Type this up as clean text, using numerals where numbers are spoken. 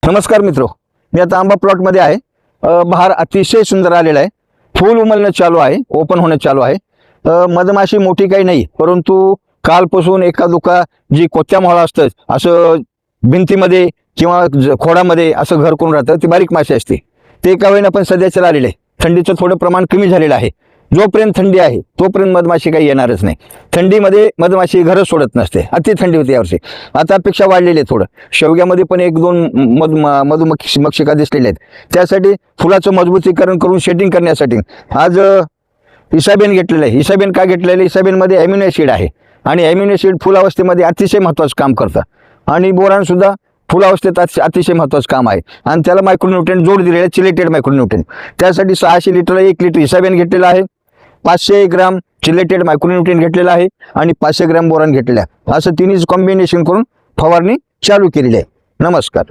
नमस्कार मित्रो, मी आता आंबा प्लॉटमध्ये आहे. बहार अतिशय सुंदर आलेला आहे. फूल उमलणं चालू आहे, ओपन होणं चालू आहे. मधमाशी मोठी काही नाही, परंतु कालपासून एका दुका जी कोत्या मोहळा असतं असं भिंतीमध्ये किंवा खोडामध्ये असं घर करून राहतं, ती बारीक माशी असते. ते एका वेळेला पण सध्याच्या आलेले आहे. थंडीचं थोडं प्रमाण कमी झालेलं आहे. जोपर्यंत थंडी आहे तोपर्यंत मधमाशी काही येणारच नाही. थंडीमध्ये मधमाशी घरच सोडत नसते. अति थंडी होती यावर्षी. आता अपेक्षा वाढलेली आहे थोडं. शेवग्यामध्ये पण एक दोन मधुमक्षिका दिसलेल्या आहेत. त्यासाठी फुलाचं मजबूतीकरण करून शेटिंग करण्यासाठी आज इसाबेन घेतलेलं आहे. इसाबेन का घेतलेलं आहे? इसाबेनमध्ये ॲम्युनो ॲसिड आहे आणि ॲम्युनो ॲसिड फुलावस्थेमध्ये अतिशय महत्त्वाचं काम करतं आणि बोरान सुद्धा फुलावस्थेत अतिशय महत्त्वाचं काम आहे. आणि त्याला मायक्रोन्यूट्रिएंट जोड दिलेलं आहे, चिलेटेड मायक्रोन्यूट्रिएंट. त्यासाठी 600 लिटरला 1 लिटर इसाबेन घेतलेला आहे, 500 ग्राम चिलेटेड मायक्रोन्यूट्रिएंट घेतलेला आहे आणि 500 ग्राम बोरान घेतलेला आहे. असं तिन्ही कॉम्बिनेशन करून फवारणी चालू केलेली आहे. नमस्कार.